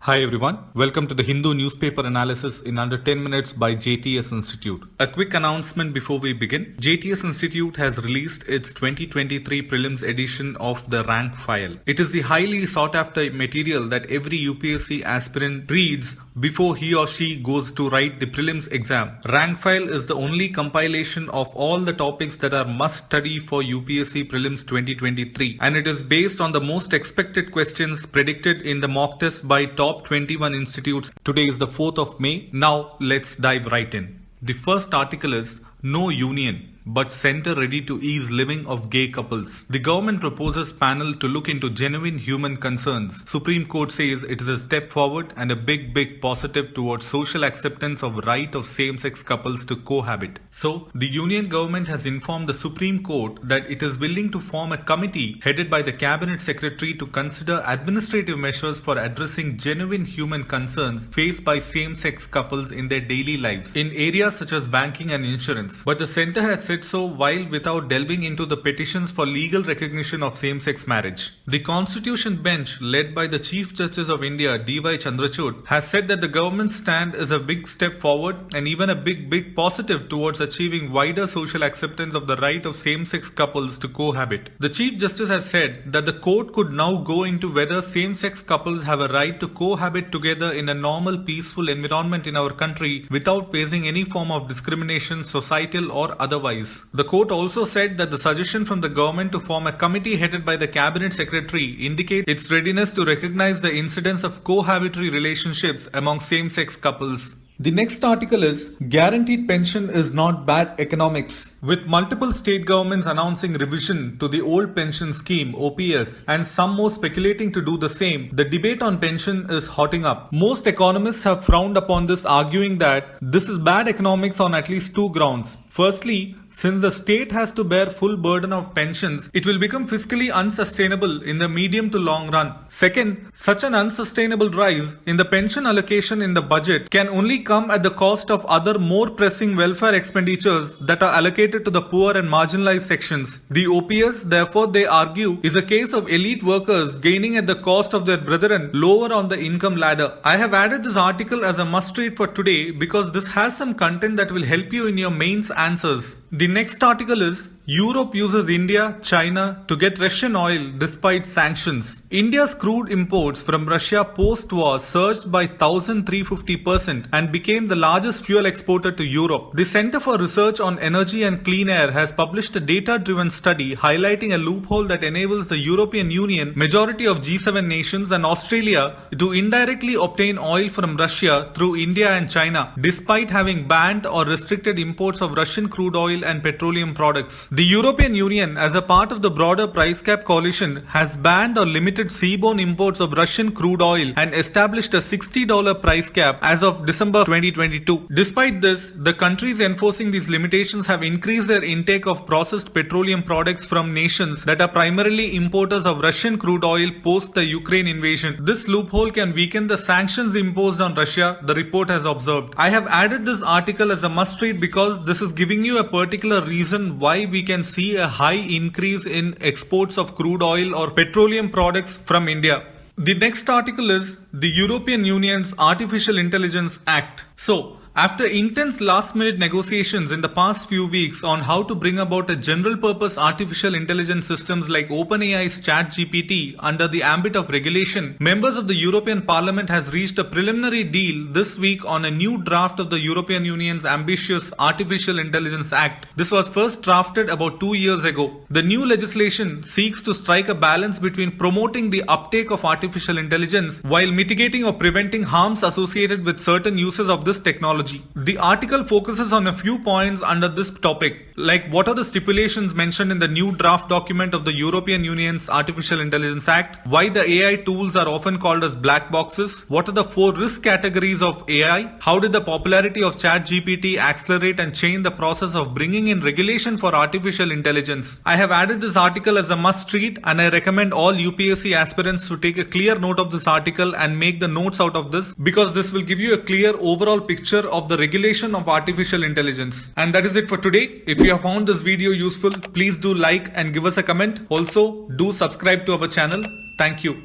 Hi everyone, welcome to the Hindu newspaper analysis in under 10 minutes by JTS Institute. A quick announcement before we begin. JTS Institute has released its 2023 prelims edition of the rank file. It is the highly sought after material that every UPSC aspirant reads before he or she goes to write the prelims exam. Rank file is the only compilation of all the topics that are must study for UPSC prelims 2023, and it is based on the most expected questions predicted in the mock test by top 21 institutes. Today is the 4th of May. Now let's dive right in. The first article is No Union but Centre Ready to Ease Living of Gay Couples. The government proposes panel to look into genuine human concerns. Supreme Court says it is a step forward and a big positive towards social acceptance of right of same-sex couples to cohabit. So, the Union government has informed the Supreme Court that it is willing to form a committee headed by the Cabinet Secretary to consider administrative measures for addressing genuine human concerns faced by same-sex couples in their daily lives in areas such as banking and insurance. But the centre has said so while without delving into the petitions for legal recognition of same-sex marriage. The Constitution Bench, led by the Chief Justice of India, D.Y. Chandrachud, has said that the government's stand is a big step forward and even a big positive towards achieving wider social acceptance of the right of same-sex couples to cohabit. The Chief Justice has said that the court could now go into whether same-sex couples have a right to cohabit together in a normal, peaceful environment in our country without facing any form of discrimination, societal or otherwise. The court also said that the suggestion from the government to form a committee headed by the Cabinet Secretary indicates its readiness to recognize the incidence of cohabitory relationships among same-sex couples. The next article is Guaranteed Pension is Not Bad Economics. With multiple state governments announcing revision to the old pension scheme OPS and some more speculating to do the same, the debate on pension is hotting up. Most economists have frowned upon this, arguing that this is bad economics on at least two grounds. Firstly, since the state has to bear full burden of pensions, it will become fiscally unsustainable in the medium to long run. Second, such an unsustainable rise in the pension allocation in the budget can only come at the cost of other more pressing welfare expenditures that are allocated to the poor and marginalized sections. The OPS, therefore, they argue, is a case of elite workers gaining at the cost of their brethren lower on the income ladder. I have added this article as a must read for today because this has some content that will help you in your mains answers. The next article is Europe uses India, China to get Russian oil despite sanctions. India's crude imports from Russia post-war surged by 1,350% and became the largest fuel exporter to Europe. The Center for Research on Energy and Clean Air has published a data-driven study highlighting a loophole that enables the European Union, majority of G7 nations and Australia to indirectly obtain oil from Russia through India and China, despite having banned or restricted imports of Russian crude oil and petroleum products. The European Union, as a part of the broader price cap coalition, has banned or limited seaborne imports of Russian crude oil and established a $60 price cap as of December 2022. Despite this, the countries enforcing these limitations have increased their intake of processed petroleum products from nations that are primarily importers of Russian crude oil post the Ukraine invasion. This loophole can weaken the sanctions imposed on Russia, the report has observed. I have added this article as a must read because this is giving you a particular reason why we can see a high increase in exports of crude oil or petroleum products from India. The next article is the European Union's Artificial Intelligence Act. So, after intense last-minute negotiations in the past few weeks on how to bring about a general-purpose artificial intelligence systems like OpenAI's ChatGPT under the ambit of regulation, members of the European Parliament has reached a preliminary deal this week on a new draft of the European Union's ambitious Artificial Intelligence Act. This was first drafted about 2 years ago. The new legislation seeks to strike a balance between promoting the uptake of artificial intelligence while mitigating or preventing harms associated with certain uses of this technology. The article focuses on a few points under this topic, like what are the stipulations mentioned in the new draft document of the European Union's Artificial Intelligence Act, why the AI tools are often called as black boxes, what are the 4 risk categories of AI, how did the popularity of ChatGPT accelerate and change the process of bringing in regulation for artificial intelligence. I have added this article as a must read and I recommend all UPSC aspirants to take a clear note of this article and make the notes out of this because this will give you a clear overall picture of the regulation of artificial intelligence. And that is it for today. If you have found this video useful, please do like and give us a comment. Also, do subscribe to our channel. Thank you.